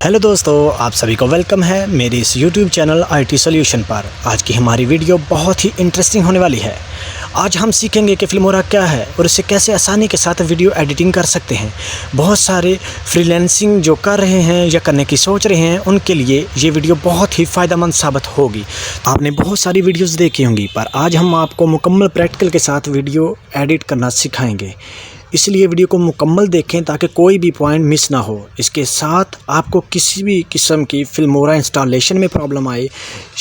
Hello दोस्तों, आप सभी को वेलकम है मेरे इस यूट्यूब चैनल आईटी सॉल्यूशन पर। आज की हमारी वीडियो बहुत ही इंटरेस्टिंग होने वाली है। आज हम सीखेंगे कि फिल्मोरा क्या है और इसे कैसे आसानी के साथ वीडियो एडिटिंग कर सकते हैं। बहुत सारे फ्रीलांसिंग जो कर रहे हैं या करने की सोच रहे हैं उनके लिए ये वीडियो बहुत ही फ़ायदेमंद साबित होगी। आपने बहुत सारी वीडियोज़ देखी होंगी, पर आज हम आपको मुकम्मल प्रैक्टिकल के साथ वीडियो एडिट करना सिखाएँगे। इसलिए वीडियो को मुकम्मल देखें ताकि कोई भी पॉइंट मिस ना हो। इसके साथ आपको किसी भी किस्म की फिल्मोरा इंस्टॉलेशन में प्रॉब्लम आए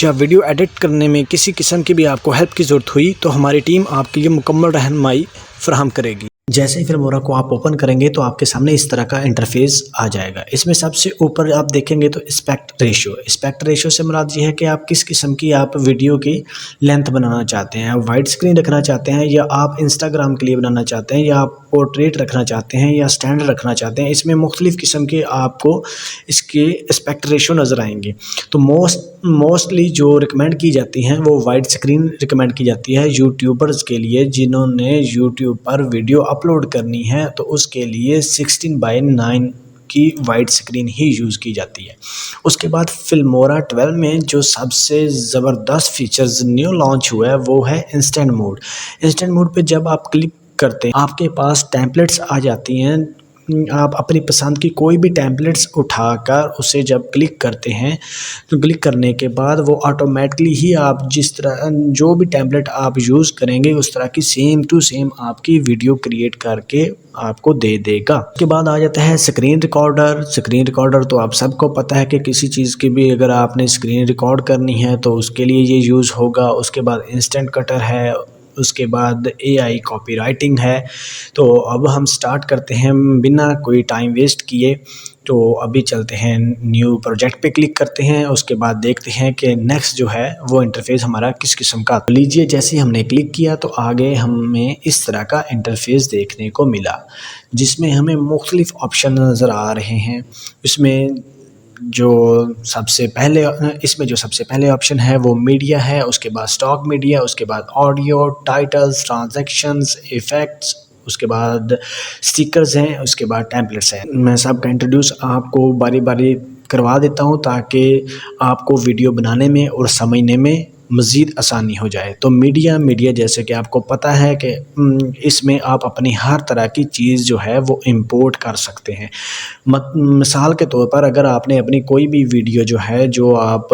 या वीडियो एडिट करने में किसी किस्म की भी आपको हेल्प की ज़रूरत हुई तो हमारी टीम आपके लिए मुकम्मल रहनुमाई फराहम करेगी। जैसे ही फिल्मोरा को आप ओपन करेंगे तो आपके सामने इस तरह का इंटरफेस आ जाएगा। इसमें सबसे ऊपर आप देखेंगे तो एस्पेक्ट रेशियो से मुराद ये है कि आप किस किस्म की आप वीडियो की लेंथ बनाना चाहते हैं। वाइड स्क्रीन रखना चाहते हैं या आप इंस्टाग्राम के लिए बनाना चाहते हैं या आप पोर्ट्रेट रखना चाहते हैं या स्टैंडर्ड रखना चाहते हैं। इसमें मुख्तलिफ़ किस्म के आपको इसके एस्पेक्ट रेशियो नज़र आएंगे। तो मोस्टली जो रिकमेंड की जाती हैं वो वाइड स्क्रीन रिकमेंड की जाती है यूट्यूबर्स के लिए, जिन्होंने यूट्यूब पर वीडियो अपलोड करनी है तो उसके लिए 16:9 की वाइड स्क्रीन ही यूज़ की जाती है। उसके बाद फिल्मोरा 12 में जो सबसे ज़बरदस्त फीचर्स न्यू लॉन्च हुआ है वो है इंस्टेंट मोड। इंस्टेंट मोड पे जब आप क्लिक करते हैं आपके पास टेम्पलेट्स आ जाती हैं। आप अपनी पसंद की कोई भी टेम्पलेट्स उठाकर उसे जब क्लिक करते हैं तो क्लिक करने के बाद वो ऑटोमेटिकली ही आप जिस तरह जो भी टेम्पलेट आप यूज़ करेंगे उस तरह की सेम टू सेम आपकी वीडियो क्रिएट करके आपको दे देगा। उसके बाद आ जाता है स्क्रीन रिकॉर्डर तो आप सबको पता है कि किसी चीज़ की भी अगर आपने स्क्रीन रिकॉर्ड करनी है तो उसके लिए ये यूज़ होगा। उसके बाद इंस्टेंट कटर है, उसके बाद AI कॉपी राइटिंग है। तो अब हम स्टार्ट करते हैं बिना कोई टाइम वेस्ट किए। तो अभी चलते हैं न्यू प्रोजेक्ट पे क्लिक करते हैं। उसके बाद देखते हैं कि नेक्स्ट जो है वो इंटरफेस हमारा किस किस्म का। लीजिए, जैसे ही हमने क्लिक किया तो आगे हमें इस तरह का इंटरफेस देखने को मिला जिसमें हमें मुख्तलिफ ऑप्शन नज़र आ रहे हैं। इसमें जो सबसे पहले ऑप्शन है वो मीडिया है, उसके बाद स्टॉक मीडिया, उसके बाद ऑडियो, टाइटल्स, ट्रांजैक्शंस, इफ़ेक्ट्स, उसके बाद स्टिकर्स हैं, उसके बाद टेम्पलेट्स हैं। मैं सबका इंट्रोड्यूस आपको बारी बारी करवा देता हूँ ताकि आपको वीडियो बनाने में और समझने में मज़ीद आसानी हो जाए। तो मीडिया जैसे कि आपको पता है कि इसमें आप अपनी हर तरह की चीज़ जो है वो इंपोर्ट कर सकते हैं। मिसाल के तौर पर अगर आपने अपनी कोई भी वीडियो जो है जो आप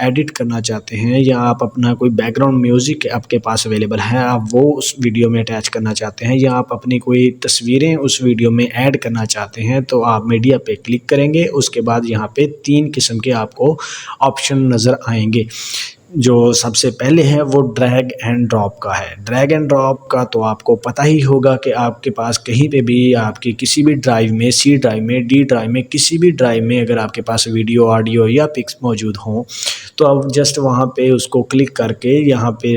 एडिट करना चाहते हैं या आप अपना कोई बैकग्राउंड म्यूज़िक आपके पास अवेलेबल है, आप वो उस वीडियो में अटैच करना चाहते हैं या आप अपनी कोई तस्वीरें उस वीडियो में ऐड करना चाहते हैं तो आप मीडिया पे क्लिक करेंगे। उसके बाद यहाँ पे 3 किस्म के आपको ऑप्शन नज़र आएंगे। जो सबसे पहले है वो ड्रैग एंड ड्रॉप का है। ड्रैग एंड ड्रॉप का तो आपको पता ही होगा कि आपके पास कहीं पे भी आपकी किसी भी ड्राइव में, C ड्राइव में, D ड्राइव में, किसी भी ड्राइव में अगर आपके पास वीडियो, ऑडियो या पिक्स मौजूद हों तो आप जस्ट वहाँ पे उसको क्लिक करके यहाँ पे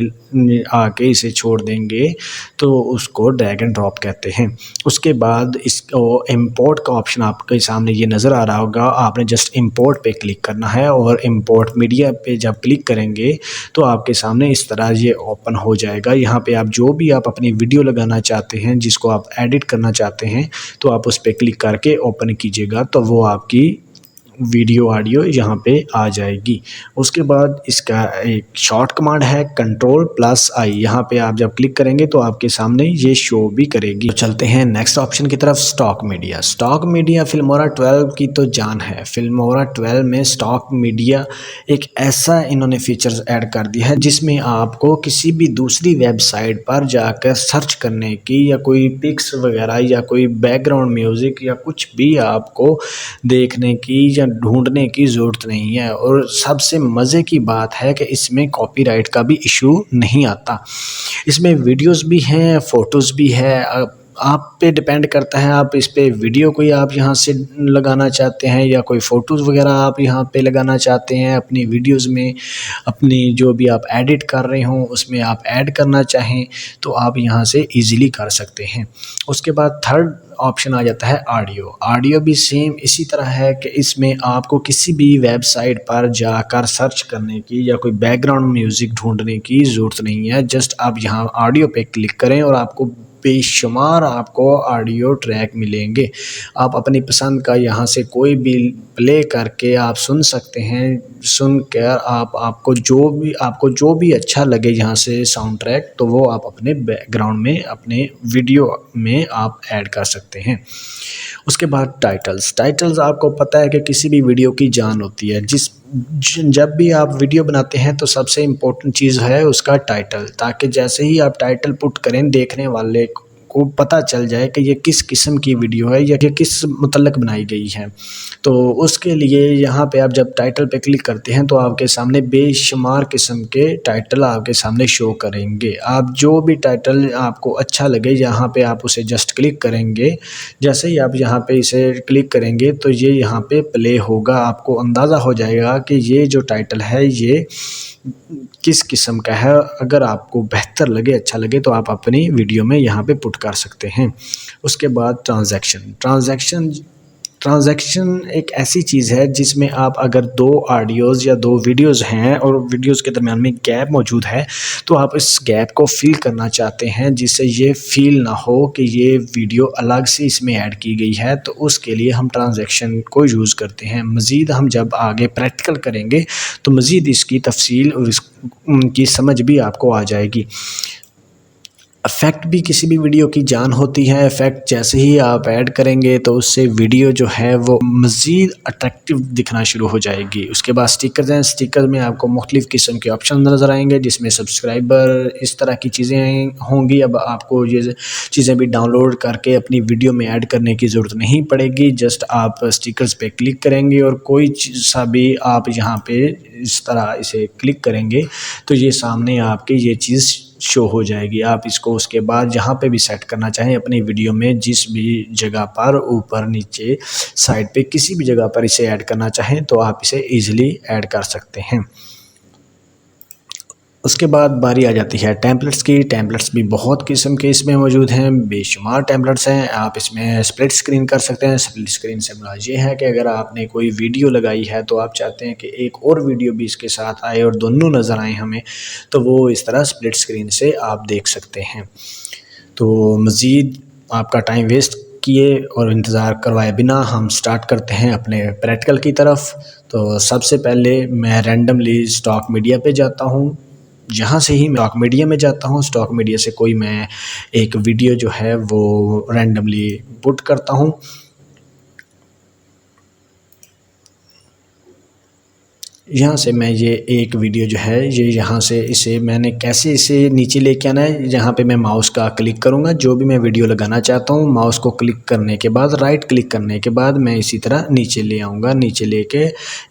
आके इसे छोड़ देंगे तो उसको ड्रैग एंड ड्रॉप कहते हैं। उसके बाद इसको इंपोर्ट का ऑप्शन आपके सामने ये नज़र आ रहा होगा। आपने जस्ट इंपोर्ट पे क्लिक करना है और इंपोर्ट मीडिया पे जब क्लिक करेंगे तो आपके सामने इस तरह ये ओपन हो जाएगा। यहाँ पे आप जो भी आप अपनी वीडियो लगाना चाहते हैं, जिसको आप एडिट करना चाहते हैं, तो आप उस पर क्लिक करके ओपन कीजिएगा तो वो आपकी वीडियो ऑडियो यहाँ पे आ जाएगी। उसके बाद इसका एक शॉर्ट कमांड है Ctrl+I। यहाँ पे आप जब क्लिक करेंगे तो आपके सामने ये शो भी करेगी। तो चलते हैं नेक्स्ट ऑप्शन की तरफ, स्टॉक मीडिया फिल्मोरा 12 की तो जान है। फिल्मोरा 12 में स्टॉक मीडिया एक ऐसा इन्होंने फीचर्स ऐड कर दिया है जिसमें आपको किसी भी दूसरी वेबसाइट पर जाकर सर्च करने की या कोई पिक्स वगैरह या कोई बैकग्राउंड म्यूज़िक या कुछ भी आपको देखने की या ढूंढने की ज़रूरत नहीं है। और सबसे मज़े की बात है कि इसमें कॉपीराइट का भी इशू नहीं आता। इसमें वीडियोस भी हैं, फ़ोटोज़ भी है। आप पे डिपेंड करता है, आप इस पे वीडियो कोई आप यहाँ से लगाना चाहते हैं या कोई फ़ोटोज़ वगैरह आप यहाँ पे लगाना चाहते हैं अपनी वीडियोज़ में। अपनी जो भी आप एडिट कर रहे हों उसमें आप ऐड करना चाहें तो आप यहाँ से ईज़िली कर सकते हैं। उसके बाद थर्ड ऑप्शन आ जाता है ऑडियो भी सेम इसी तरह है कि इसमें आपको किसी भी वेबसाइट पर जाकर सर्च करने की या कोई बैकग्राउंड म्यूज़िक ढूंढने की ज़रूरत नहीं है। जस्ट आप यहाँ ऑडियो पे क्लिक करें और आपको बेशुमार आपको आपको ऑडियो ट्रैक मिलेंगे। आप अपनी पसंद का यहाँ से कोई भी प्ले करके आप सुन सकते हैं। सुनकर आपको जो भी अच्छा लगे यहाँ से साउंड ट्रैक, तो वो आप अपने बैकग्राउंड में, अपने वीडियो में आप ऐड कर सकते हैं। उसके बाद टाइटल्स आपको पता है कि किसी भी वीडियो की जान होती है। जब भी आप वीडियो बनाते हैं तो सबसे इम्पोर्टेंट चीज़ है उसका टाइटल, ताकि जैसे ही आप टाइटल पुट करें देखने वाले को पता चल जाए कि ये किस किस्म की वीडियो है या कि किस मुतल्लक बनाई गई है। तो उसके लिए यहाँ पे आप जब टाइटल पे क्लिक करते हैं तो आपके सामने बेशुमार किस्म के टाइटल आपके सामने शो करेंगे। आप जो भी टाइटल आपको अच्छा लगे यहाँ पे आप उसे जस्ट क्लिक करेंगे। जैसे ही आप यहाँ पे इसे क्लिक करेंगे तो ये यहाँ पे प्ले होगा। आपको अंदाज़ा हो जाएगा कि ये जो टाइटल है ये किस किस्म का है। अगर आपको बेहतर लगे, अच्छा लगे, तो आप अपनी वीडियो में यहाँ पे पुट कर सकते हैं। उसके बाद ट्रांजैक्शन एक ऐसी चीज़ है जिसमें आप अगर दो ऑडियोज़ या दो वीडियोज़ हैं और वीडियोज़ के दरम्यान में गैप मौजूद है, तो आप इस गैप को फिल करना चाहते हैं जिससे ये फील ना हो कि ये वीडियो अलग से इसमें ऐड की गई है। तो उसके लिए हम ट्रांजैक्शन को यूज़ करते हैं। मज़ीद हम जब आगे प्रैक्टिकल करेंगे तो मज़ीद इसकी तफसील और इसकी समझ भी आपको आ जाएगी। इफ़ेक्ट भी किसी भी वीडियो की जान होती है। इफ़ेक्ट जैसे ही आप ऐड करेंगे तो उससे वीडियो जो है वो मज़ीद अट्रैक्टिव दिखना शुरू हो जाएगी। उसके बाद स्टिकर्स हैं। स्टिकर में आपको मुख्तलिफ़ किस्म के ऑप्शन नज़र आएंगे जिसमें सब्सक्राइबर, इस तरह की चीज़ें होंगी। अब आपको ये चीज़ें भी डाउनलोड करके अपनी वीडियो में ऐड करने की ज़रूरत नहीं पड़ेगी। जस्ट आप स्टिकर्स पे क्लिक करेंगे और कोई सा भी आप यहाँ पे इस तरह इसे क्लिक करेंगे तो ये सामने आपके ये चीज़ शो हो जाएगी। आप इसको उसके बाद जहाँ पे भी सेट करना चाहें अपनी वीडियो में, जिस भी जगह पर, ऊपर नीचे साइड पे किसी भी जगह पर इसे ऐड करना चाहें तो आप इसे इजीली ऐड कर सकते हैं। उसके बाद बारी आ जाती है टेम्पलेट्स की। टेम्पलेट्स भी बहुत किस्म के इसमें मौजूद हैं, बेशुमार टेम्पलेट्स हैं। आप इसमें स्प्लिट स्क्रीन कर सकते हैं। स्प्लिट स्क्रीन से मुराद ये है कि अगर आपने कोई वीडियो लगाई है तो आप चाहते हैं कि एक और वीडियो भी इसके साथ आए और दोनों नज़र आए हमें, तो वो इस तरह स्प्लिट स्क्रीन से आप देख सकते हैं। तो मज़ीद आपका टाइम वेस्ट किए और इंतज़ार करवाए बिना हम स्टार्ट करते हैं अपने प्रैक्टिकल की तरफ। तो सबसे पहले मैं रैंडमली स्टॉक मीडिया पे जाता हूँ। जहाँ से ही मैं स्टॉक मीडिया में जाता हूँ, स्टॉक मीडिया से कोई मैं एक वीडियो जो है वो रैंडमली पुट करता हूँ। यहाँ से मैं ये एक वीडियो जो है ये यहाँ से इसे मैंने कैसे इसे नीचे लेके आना है, यहाँ पे मैं माउस का क्लिक करूँगा। जो भी मैं वीडियो लगाना चाहता हूँ माउस को क्लिक करने के बाद, राइट क्लिक करने के बाद मैं इसी तरह नीचे ले आऊँगा। नीचे लेके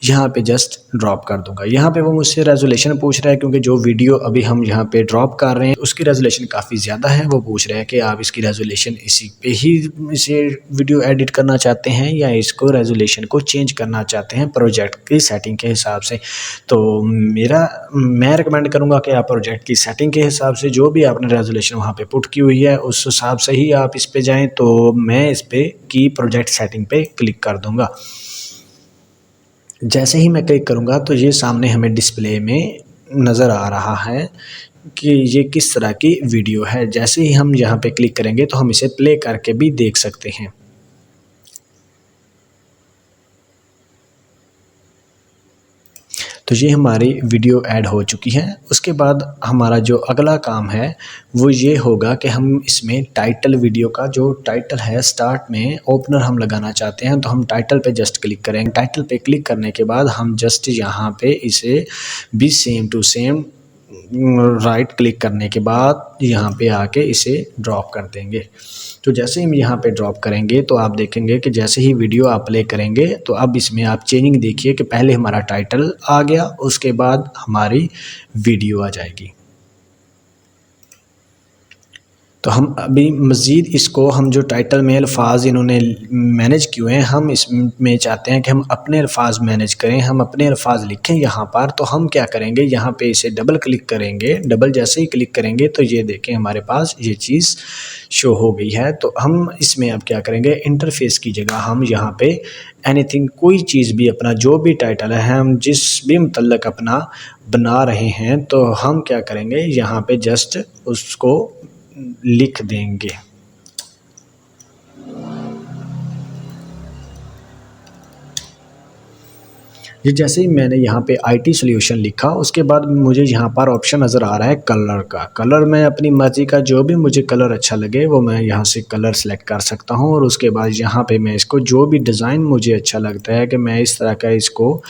यहाँ पे जस्ट ड्रॉप कर दूँगा। यहाँ पे वो मुझसे रेजोल्यूशन पूछ रहा है क्योंकि जो वीडियो अभी हम यहाँ पे ड्रॉप कर रहे हैं उसकी रेजोल्यूशन काफ़ी ज़्यादा है। वो पूछ रहा है कि आप इसकी रेजोल्यूशन इसी पे ही इसे वीडियो एडिट करना चाहते हैं या इसको रेजोल्यूशन को चेंज करना चाहते हैं प्रोजेक्ट की सेटिंग के हिसाब से। तो मैं रिकमेंड करूंगा कि आप प्रोजेक्ट की सेटिंग के हिसाब से जो भी आपने रेजोल्यूशन वहाँ पे पुट की हुई है उस हिसाब से ही आप इस पे जाएं। तो मैं इस पे की प्रोजेक्ट सेटिंग पे क्लिक कर दूंगा। जैसे ही मैं क्लिक करूंगा तो ये सामने हमें डिस्प्ले में नज़र आ रहा है कि ये किस तरह की वीडियो है। जैसे ही हम यहाँ पे क्लिक करेंगे तो हम इसे प्ले करके भी देख सकते हैं। तो ये हमारी वीडियो ऐड हो चुकी है। उसके बाद हमारा जो अगला काम है वो ये होगा कि हम इसमें टाइटल, वीडियो का जो टाइटल है, स्टार्ट में ओपनर हम लगाना चाहते हैं तो हम टाइटल पे जस्ट क्लिक करेंगे। टाइटल पे क्लिक करने के बाद हम जस्ट यहाँ पे इसे भी same to same right click करने के बाद यहाँ पे आके इसे ड्रॉप कर देंगे। तो जैसे ही हम यहाँ पे ड्रॉप करेंगे तो आप देखेंगे कि जैसे ही वीडियो आप प्ले करेंगे तो अब इसमें आप चेंजिंग देखिए कि पहले हमारा टाइटल आ गया, उसके बाद हमारी वीडियो आ जाएगी। तो हम अभी मज़ीद इसको, हम जो टाइटल में अल्फाज इन्होंने मैनेज किए हैं, हम इसमें चाहते हैं कि हम अपने अल्फाज मैनेज करें, हम अपने अल्फाज लिखें यहाँ पर। तो हम क्या करेंगे, यहाँ पे इसे डबल क्लिक करेंगे। डबल जैसे ही क्लिक करेंगे तो ये देखें हमारे पास ये चीज़ शो हो गई है। तो हम इसमें अब क्या करेंगे, इंटरफेस की जगह हम यहाँ पे एनीथिंग, कोई चीज़ भी, अपना जो भी टाइटल है, हम जिस भी मुतल्लक अपना बना रहे हैं तो हम क्या करेंगे, यहाँ पे जस्ट उसको लिख देंगे। ये जैसे ही मैंने यहाँ पे IT सॉल्यूशन लिखा, उसके बाद मुझे यहाँ पर ऑप्शन नज़र आ रहा है कलर का। कलर मैं अपनी मर्ज़ी का जो भी मुझे कलर अच्छा लगे वो मैं यहाँ से कलर सेलेक्ट कर सकता हूँ, और उसके बाद यहाँ पे मैं इसको जो भी डिज़ाइन मुझे अच्छा लगता है कि मैं इस तरह का इसको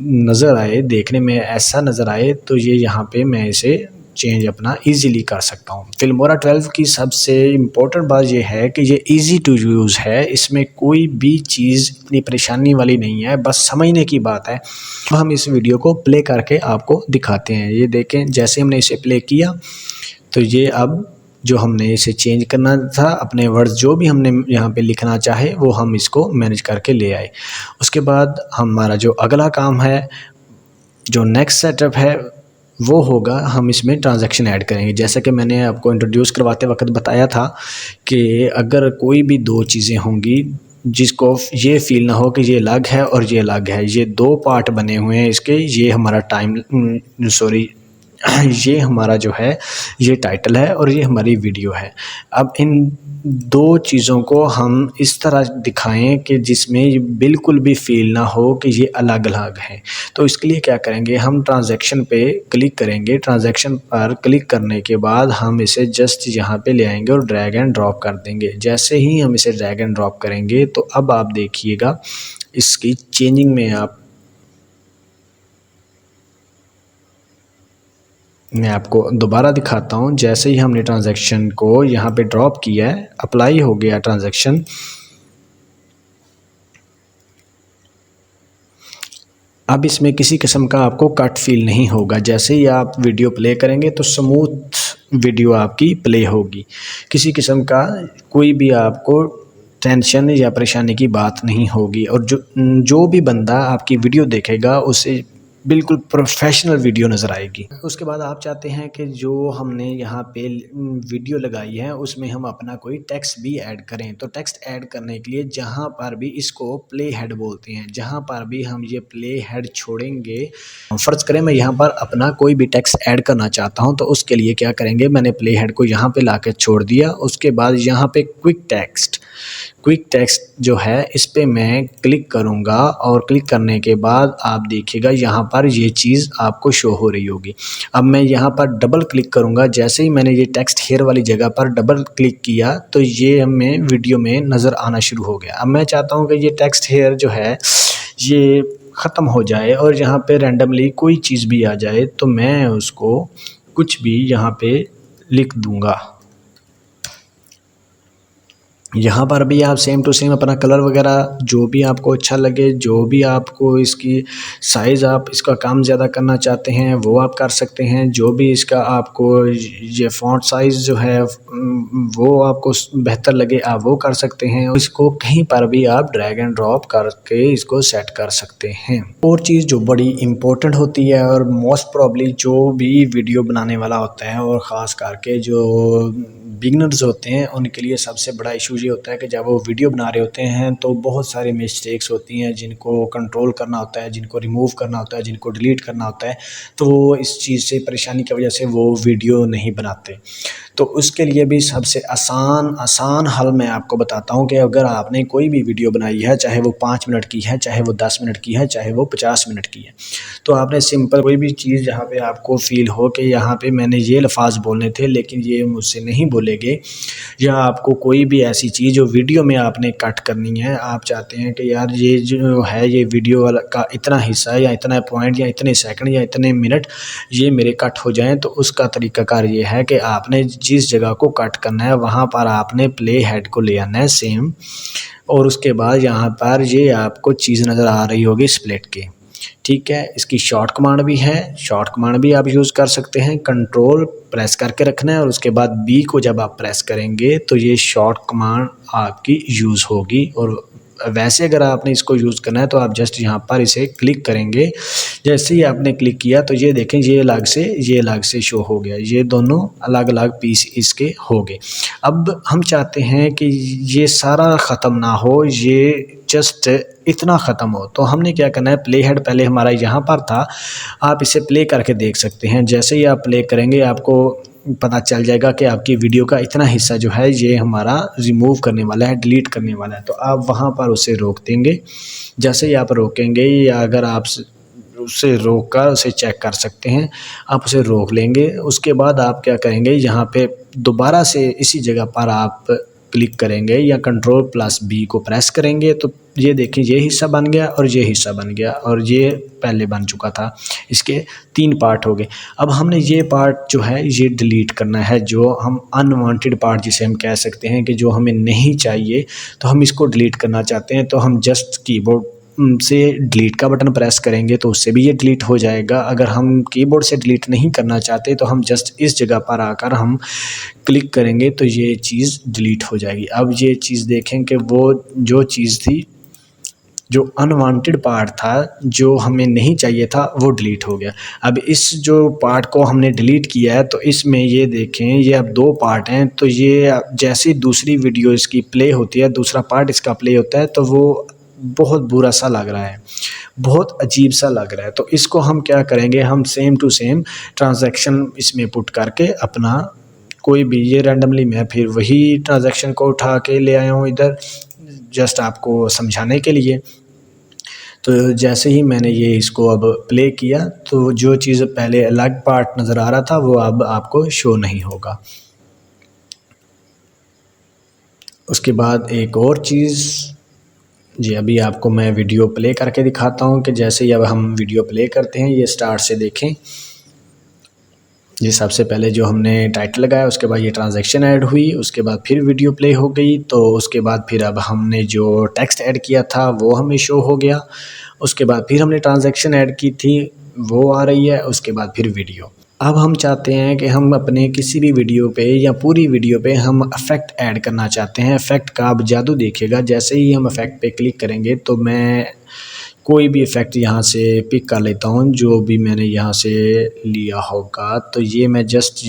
नज़र आए, देखने में ऐसा नज़र आए, तो ये यहाँ पे मैं इसे चेंज अपना इजीली कर सकता हूँ। फिल्मोरा 12 की सबसे इम्पोर्टेंट बात ये है कि ये इजी टू यूज़ है, इसमें कोई भी चीज़ इतनी परेशानी वाली नहीं है, बस समझने की बात है। हम इस वीडियो को प्ले करके आपको दिखाते हैं। ये देखें, जैसे हमने इसे प्ले किया तो ये अब जो हमने इसे चेंज करना था, अपने वर्ड्स जो भी हमने यहाँ पे लिखना चाहे वो हम इसको मैनेज करके ले आए। उसके बाद हमारा जो अगला काम है, जो नेक्स्ट सेटअप है, वो होगा हम इसमें ट्रांजैक्शन ऐड करेंगे। जैसा कि मैंने आपको इंट्रोड्यूस करवाते वक्त बताया था कि अगर कोई भी दो चीज़ें होंगी जिसको ये फील ना हो कि ये अलग है और ये अलग है, ये दो पार्ट बने हुए हैं इसके, ये हमारा ये हमारा जो है ये टाइटल है और ये हमारी वीडियो है। अब इन दो चीज़ों को हम इस तरह दिखाएं कि जिसमें बिल्कुल भी फील ना हो कि ये अलग अलग हैं। तो इसके लिए क्या करेंगे, हम ट्रांजैक्शन पे क्लिक करेंगे। ट्रांजैक्शन पर क्लिक करने के बाद हम इसे जस्ट यहाँ पे ले आएंगे और ड्रैग एंड ड्रॉप कर देंगे। जैसे ही हम इसे ड्रैग एंड ड्रॉप करेंगे तो अब आप देखिएगा इसकी चेंजिंग में मैं आपको दोबारा दिखाता हूँ। जैसे ही हमने ट्रांजैक्शन को यहाँ पे ड्रॉप किया है, अप्लाई हो गया ट्रांजैक्शन। अब इसमें किसी किस्म का आपको कट फील नहीं होगा। जैसे ही आप वीडियो प्ले करेंगे तो स्मूथ वीडियो आपकी प्ले होगी। किसी किस्म का कोई भी आपको टेंशन या परेशानी की बात नहीं होगी, और जो भी बंदा आपकी वीडियो देखेगा उसे बिल्कुल प्रोफेशनल वीडियो नज़र आएगी। उसके बाद आप चाहते हैं कि जो हमने यहाँ पे वीडियो लगाई है उसमें हम अपना कोई टेक्स्ट भी ऐड करें। तो टेक्स्ट ऐड करने के लिए जहाँ पर भी इसको प्ले हेड बोलते हैं, जहाँ पर भी हम ये प्ले हेड छोड़ेंगे, फ़र्ज़ करें मैं यहाँ पर अपना कोई भी टेक्स्ट ऐड करना चाहता हूँ, तो उसके लिए क्या करेंगे, मैंने प्ले हेड को यहाँ पे ला के छोड़ दिया। उसके बाद यहाँ पे क्विक टेक्स्ट जो है इस पे मैं क्लिक करूँगा, और क्लिक करने के बाद आप देखिएगा यहाँ पर ये चीज़ आपको शो हो रही होगी। अब मैं यहाँ पर डबल क्लिक करूँगा। जैसे ही मैंने ये टेक्स्ट हेयर वाली जगह पर डबल क्लिक किया तो ये हमें वीडियो में नज़र आना शुरू हो गया। अब मैं चाहता हूँ कि ये टेक्स्ट हेयर जो है ये ख़त्म हो जाए और यहाँ पे रैंडमली कोई चीज़ भी आ जाए, तो मैं उसको कुछ भी यहाँ पे लिख दूँगा। यहाँ पर भी आप सेम टू सेम अपना कलर वगैरह जो भी आपको अच्छा लगे, जो भी आपको इसकी साइज़, आप इसका काम ज़्यादा करना चाहते हैं वो आप कर सकते हैं। जो भी इसका आपको ये फ़ॉन्ट साइज़ जो है वो आपको बेहतर लगे आप वो कर सकते हैं। इसको कहीं पर भी आप ड्रैग एंड ड्रॉप करके इसको सेट कर सकते हैं। और चीज़ जो बड़ी इम्पोर्टेंट होती है और मोस्ट प्रॉब्ली जो भी वीडियो बनाने वाला होता है, और ख़ास करके जो बिगनर्स होते हैं उनके लिए सबसे बड़ा इशू ये होता है कि जब वो वीडियो बना रहे होते हैं तो बहुत सारी मिस्टेक्स होती हैं जिनको कंट्रोल करना होता है, जिनको रिमूव करना होता है, जिनको डिलीट करना होता है। तो वो इस चीज़ से परेशानी की वजह से वो वीडियो नहीं बनाते। तो उसके लिए भी सबसे आसान हल मैं आपको बताता हूँ कि अगर आपने कोई भी वीडियो बनाई है, चाहे वो 5 मिनट की है, चाहे वो 10 मिनट की है, चाहे वो 50 मिनट की है, तो आपने सिंपल कोई भी चीज़ जहाँ पे आपको फ़ील हो कि यहाँ पे मैंने ये अल्फाज बोलने थे लेकिन ये मुझसे नहीं बोले गए, या आपको कोई भी ऐसी चीज़ जो वीडियो में आपने कट करनी है, आप चाहते हैं कि यार ये जो है ये वीडियो वाला का इतना हिस्सा या इतना पॉइंट या इतने सेकंड या इतने मिनट ये मेरे कट हो जाएं, तो उसका तरीकाकार ये है कि आपने जिस जगह को कट करना है वहाँ पर आपने प्ले हेड को ले आना है सेम, और उसके बाद यहाँ पर ये आपको चीज़ नज़र आ रही होगी स्प्लिट की। ठीक है, इसकी शॉर्ट कमांड भी है, शॉर्ट कमांड भी आप यूज़ कर सकते हैं। कंट्रोल प्रेस करके रखना है और उसके बाद बी को जब आप प्रेस करेंगे तो ये शॉर्ट कमांड आपकी यूज़ होगी। और वैसे अगर आपने इसको यूज़ करना है तो आप जस्ट यहाँ पर इसे क्लिक करेंगे। जैसे ही आपने क्लिक किया तो ये देखें ये अलग से शो हो गया, ये दोनों अलग अलग पीस इसके हो गए। अब हम चाहते हैं कि ये सारा ख़त्म ना हो, ये जस्ट इतना ख़त्म हो, तो हमने क्या करना है, प्ले हेड पहले हमारा यहाँ पर था, आप इसे प्ले करके देख सकते हैं। जैसे ही आप प्ले करेंगे आपको पता चल जाएगा कि आपकी वीडियो का इतना हिस्सा जो है ये हमारा रिमूव करने वाला है, डिलीट करने वाला है। तो आप वहाँ पर उसे रोक देंगे। जैसे ही आप रोकेंगे, या अगर आप उसे रोक कर उसे चेक कर सकते हैं, आप उसे रोक लेंगे। उसके बाद आप क्या करेंगे, यहाँ पे दोबारा से इसी जगह पर आप क्लिक करेंगे या Ctrl+B को प्रेस करेंगे, तो ये देखिए ये हिस्सा बन गया और ये हिस्सा बन गया, और ये पहले बन चुका था। इसके 3 पार्ट हो गए। अब हमने ये पार्ट जो है ये डिलीट करना है, जो हम अनवांटेड पार्ट जिसे हम कह सकते हैं कि जो हमें नहीं चाहिए, तो हम इसको डिलीट करना चाहते हैं। तो हम जस्ट कीबोर्ड से डिलीट का बटन प्रेस करेंगे तो उससे भी ये डिलीट हो जाएगा। अगर हम कीबोर्ड से डिलीट नहीं करना चाहते तो हम जस्ट इस जगह पर आकर हम क्लिक करेंगे तो ये चीज़ डिलीट हो जाएगी। अब ये चीज़ देखें कि वो जो चीज़ थी, जो अनवांटेड पार्ट था, जो हमें नहीं चाहिए था, वो डिलीट हो गया। अब इस जो पार्ट को हमने डिलीट किया है, तो इसमें ये देखें ये अब 2 पार्ट हैं। तो ये जैसे दूसरी वीडियो इसकी प्ले होती है, दूसरा पार्ट इसका प्ले होता है, तो वो बहुत बुरा सा लग रहा है, बहुत अजीब सा लग रहा है। तो इसको हम क्या करेंगे, हम सेम टू सेम ट्रांजैक्शन इसमें पुट करके अपना कोई भी, ये रैंडमली मैं फिर वही ट्रांजैक्शन को उठा के ले आया हूँ इधर, जस्ट आपको समझाने के लिए। तो जैसे ही मैंने ये इसको अब प्ले किया, तो जो चीज़ पहले अलग पार्ट नज़र आ रहा था वो अब आपको शो नहीं होगा। उसके बाद एक और चीज़ जी, अभी आपको मैं वीडियो प्ले करके दिखाता हूँ कि जैसे ही अब हम वीडियो प्ले करते हैं, ये स्टार्ट से देखें। ये सबसे पहले जो हमने टाइटल लगाया, उसके बाद ये ट्रांजैक्शन ऐड हुई, उसके बाद फिर वीडियो प्ले हो गई। तो उसके बाद फिर अब हमने जो टेक्स्ट ऐड किया था वो हमें शो हो गया। उसके बाद फिर हमने ट्रांजैक्शन ऐड की थी, वो आ रही है। उसके बाद फिर वीडियो। अब हम चाहते हैं कि हम अपने किसी भी वीडियो पे या पूरी वीडियो पे हम इफ़ेक्ट ऐड करना चाहते हैं। इफ़ेक्ट का आप जादू देखिएगा, जैसे ही हम इफ़ेक्ट पे क्लिक करेंगे तो मैं कोई भी इफ़ेक्ट यहाँ से पिक कर लेता हूँ, जो भी मैंने यहाँ से लिया होगा। तो ये मैं जस्ट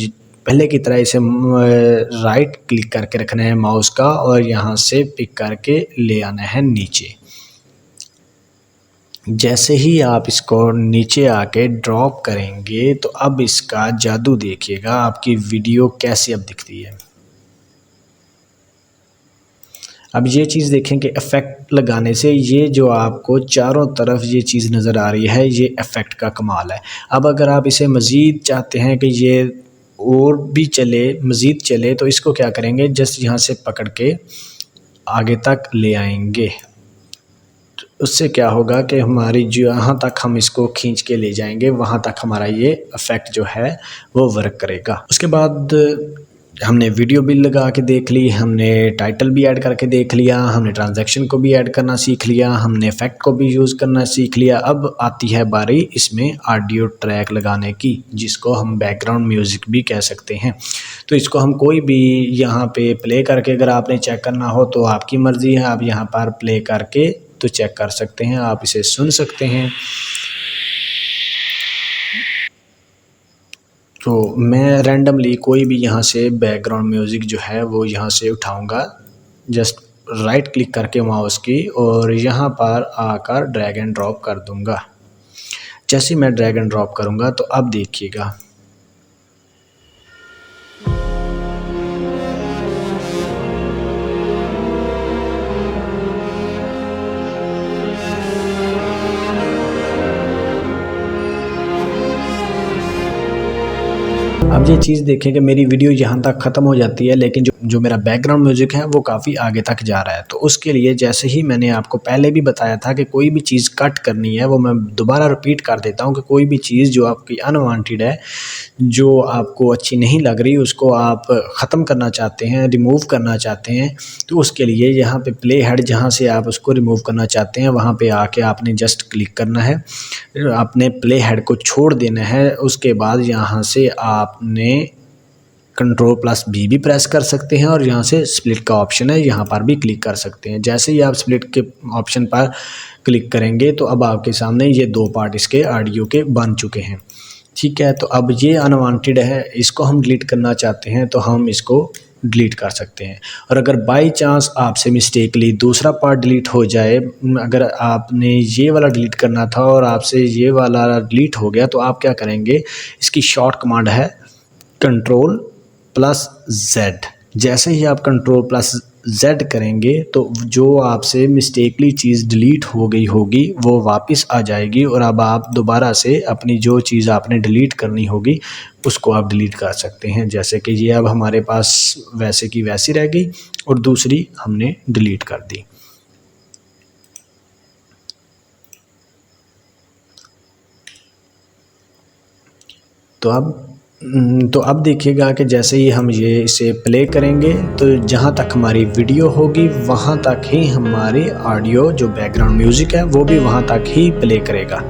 पहले की तरह इसे राइट क्लिक करके रखना है माउस का, और यहाँ से पिक करके ले आना है नीचे। जैसे ही आप इसको नीचे आके ड्रॉप करेंगे तो अब इसका जादू देखिएगा, आपकी वीडियो कैसी अब दिखती है। अब ये चीज़ देखें कि इफ़ेक्ट लगाने से ये जो आपको चारों तरफ ये चीज़ नज़र आ रही है, ये इफ़ेक्ट का कमाल है। अब अगर आप इसे मज़ीद चाहते हैं कि ये और भी चले, मज़ीद चले, तो इसको क्या करेंगे, जस्ट यहाँ से पकड़ के आगे तक ले आएंगे। उससे क्या होगा कि हमारी जहाँ तक हम इसको खींच के ले जाएंगे वहाँ तक हमारा ये इफ़ेक्ट जो है वो वर्क करेगा। उसके बाद हमने वीडियो भी लगा के देख ली, हमने टाइटल भी ऐड करके देख लिया, हमने ट्रांजैक्शन को भी ऐड करना सीख लिया, हमने इफ़ेक्ट को भी यूज़ करना सीख लिया। अब आती है बारी इसमें ऑडियो ट्रैक लगाने की, जिसको हम बैकग्राउंड म्यूज़िक भी कह सकते हैं। तो इसको हम कोई भी यहाँ पे प्ले करके, अगर आपने चेक करना हो तो आपकी मर्ज़ी है, आप यहाँ पर प्ले करके तो चेक कर सकते हैं, आप इसे सुन सकते हैं। तो मैं रैंडमली कोई भी यहाँ से बैकग्राउंड म्यूज़िक जो है वो यहाँ से उठाऊंगा, जस्ट राइट क्लिक करके माउस की, और यहाँ पर आकर ड्रैग एंड ड्रॉप कर दूंगा। जैसे मैं ड्रैग एंड ड्रॉप करूँगा तो अब देखिएगा अब ये चीज़ देखें कि मेरी वीडियो यहाँ तक ख़त्म हो जाती है, लेकिन जो मेरा बैकग्राउंड म्यूज़िक है वो काफ़ी आगे तक जा रहा है। तो उसके लिए जैसे ही मैंने आपको पहले भी बताया था कि कोई भी चीज़ कट करनी है, वो मैं दोबारा रिपीट कर देता हूँ कि कोई भी चीज़ जो आपकी अनवांटेड है, जो आपको अच्छी नहीं लग रही, उसको आप ख़त्म करना चाहते हैं, रिमूव करना चाहते हैं, तो उसके लिए यहाँ पे प्ले हेड, जहाँ से आप उसको रिमूव करना चाहते हैं वहाँ पे आके आपने जस्ट क्लिक करना है, आपने प्ले हेड को छोड़ देना है। उसके बाद यहाँ से आपने Ctrl+B भी प्रेस कर सकते हैं, और यहाँ से स्प्लिट का ऑप्शन है, यहाँ पर भी क्लिक कर सकते हैं। जैसे ही आप स्प्लिट के ऑप्शन पर क्लिक करेंगे तो अब आपके सामने ये 2 पार्ट इसके ऑडियो के बन चुके हैं। ठीक है, तो अब ये अनवांटेड है, इसको हम डिलीट करना चाहते हैं तो हम इसको डिलीट कर सकते हैं। और अगर बाई चांस आपसे मिस्टेकली दूसरा पार्ट डिलीट हो जाए, अगर आपने ये वाला डिलीट करना था और आपसे ये वाला डिलीट हो गया, तो आप क्या करेंगे, इसकी शॉर्ट कमांड है कंट्रोल प्लस जेड। जैसे ही आप कंट्रोल प्लस जेड करेंगे तो जो आपसे मिस्टेकली चीज़ डिलीट हो गई होगी वो वापस आ जाएगी, और अब आप दोबारा से अपनी जो चीज़ आपने डिलीट करनी होगी उसको आप डिलीट कर सकते हैं। जैसे कि ये अब हमारे पास वैसे की वैसी रह गई और दूसरी हमने डिलीट कर दी। तो अब देखिएगा कि जैसे ही हम ये इसे प्ले करेंगे तो जहाँ तक हमारी वीडियो होगी वहाँ तक ही हमारी ऑडियो जो बैकग्राउंड म्यूज़िक है वो भी वहाँ तक ही प्ले करेगा।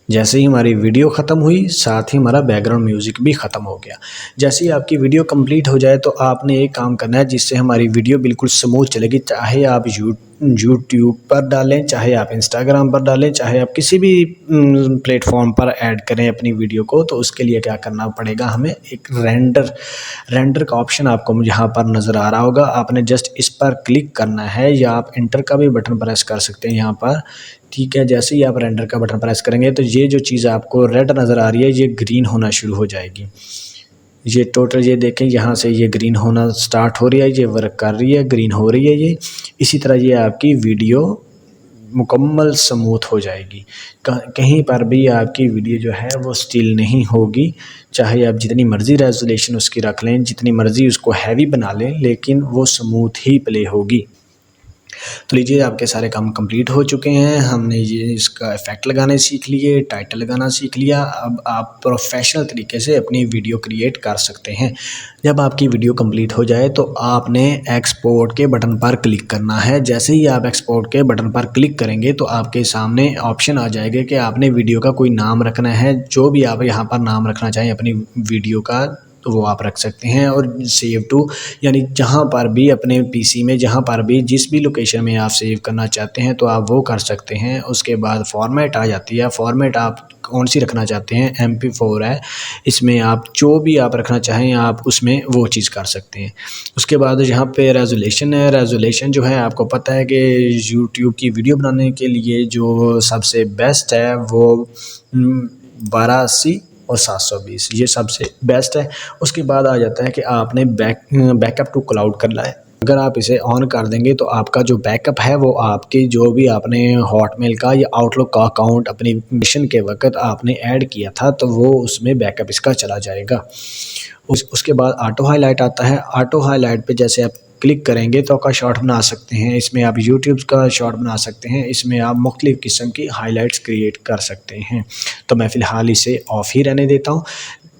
जैसे ही हमारी वीडियो ख़त्म हुई साथ ही हमारा बैकग्राउंड म्यूज़िक भी ख़त्म हो गया। जैसे ही आपकी वीडियो कंप्लीट हो जाए तो आपने एक काम करना है जिससे हमारी वीडियो बिल्कुल स्मूथ चलेगी। चाहे आप यूट्यूब पर डालें, चाहे आप इंस्टाग्राम पर डालें, चाहे आप किसी भी प्लेटफॉर्म पर ऐड करें अपनी वीडियो को, तो उसके लिए क्या करना पड़ेगा, हमें एक रेंडर का ऑप्शन आपको यहाँ पर नज़र आ रहा होगा। आपने जस्ट इस पर क्लिक करना है, या आप इंटर का भी बटन प्रेस कर सकते हैं यहाँ पर। ठीक है, जैसे ही आप रेंडर का बटन प्रेस करेंगे तो ये जो चीज़ आपको रेड नज़र आ रही है ये ग्रीन होना शुरू हो जाएगी। ये टोटल ये देखें यहाँ से ये ग्रीन होना स्टार्ट हो रही है, ये वर्क कर रही है, ग्रीन हो रही है ये। इसी तरह ये आपकी वीडियो मुकम्मल स्मूथ हो जाएगी। कहीं पर भी आपकी वीडियो जो है वो स्टिल नहीं होगी, चाहे आप जितनी मर्ज़ी रेजोल्यूशन उसकी रख लें, जितनी मर्ज़ी उसको हैवी बना लें, लेकिन वो स्मूथ ही प्ले होगी। तो लीजिए आपके सारे काम कंप्लीट हो चुके हैं। हमने ये इसका इफ़ेक्ट लगाने सीख लिए, टाइटल लगाना सीख लिया। अब आप प्रोफेशनल तरीके से अपनी वीडियो क्रिएट कर सकते हैं। जब आपकी वीडियो कंप्लीट हो जाए तो आपने एक्सपोर्ट के बटन पर क्लिक करना है। जैसे ही आप एक्सपोर्ट के बटन पर क्लिक करेंगे तो आपके सामने ऑप्शन आ जाएगा कि आपने वीडियो का कोई नाम रखना है। जो भी आप यहाँ पर नाम रखना चाहें अपनी वीडियो का तो वो आप रख सकते हैं, और सेव टू यानी जहाँ पर भी अपने पीसी में जहाँ पर भी जिस भी लोकेशन में आप सेव करना चाहते हैं तो आप वो कर सकते हैं। उसके बाद फॉर्मेट आ जाती है। फॉर्मेट आप कौन सी रखना चाहते हैं, MP4 है, इसमें आप जो भी आप रखना चाहें आप उसमें वो चीज़ कर सकते हैं। उसके बाद यहाँ पे रेजोल्यूशन है। रेजोल्यूशन जो है आपको पता है कि यूट्यूब की वीडियो बनाने के लिए जो सबसे बेस्ट है वो 1280 और 720 ये सबसे बेस्ट है। उसके बाद आ जाता है कि आपने बैकअप टू क्लाउड करना है। अगर आप इसे ऑन कर देंगे तो आपका जो बैकअप है वो आपके जो भी आपने हॉटमेल का या आउटलुक का अकाउंट अपनी मिशन के वक्त आपने ऐड किया था तो वो उसमें बैकअप इसका चला जाएगा। उसके बाद ऑटो हाईलाइट आता है। ऑटो हाईलाइट पे जैसे आप क्लिक करेंगे तो आपका शॉर्ट बना सकते हैं। इसमें आप यूट्यूब का शॉर्ट बना सकते हैं। इसमें आप मुख्तलिफ़ किस्म की हाइलाइट्स क्रिएट कर सकते हैं। तो मैं फ़िलहाल इसे ऑफ़ ही रहने देता हूँ।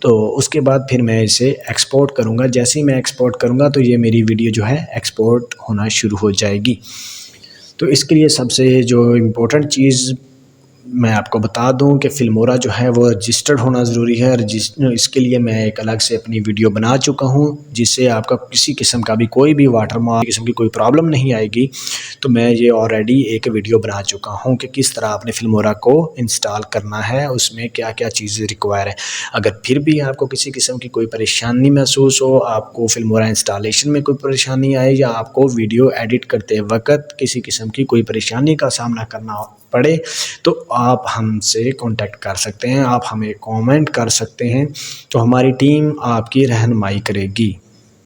तो उसके बाद फिर मैं इसे एक्सपोर्ट करूँगा। जैसे ही मैं एक्सपोर्ट करूँगा तो ये मेरी वीडियो जो है एक्सपोर्ट होना शुरू हो जाएगी। तो इसके लिए सबसे जो इम्पोर्टेंट चीज़ मैं आपको बता दूं कि फिल्मोरा जो है वो रजिस्टर्ड होना ज़रूरी है। इसके लिए मैं एक अलग से अपनी वीडियो बना चुका हूं जिससे आपका किसी किस्म का भी कोई भी वाटरमार्क किस्म की कोई प्रॉब्लम नहीं आएगी। तो मैं ये ऑलरेडी एक वीडियो बना चुका हूं कि किस तरह आपने फिल्मोरा को इंस्टॉल करना है, उसमें क्या क्या चीज़ें रिक्वायर है। अगर फिर भी आपको किसी किस्म की कोई परेशानी महसूस हो, आपको फिल्मोरा इंस्टॉलेशन में कोई परेशानी आए या आपको वीडियो एडिट करते वक्त किसी किस्म की कोई परेशानी का सामना करना पड़े, तो आप हमसे कांटेक्ट कर सकते हैं, आप हमें कमेंट कर सकते हैं, तो हमारी टीम आपकी रहनुमाई करेगी।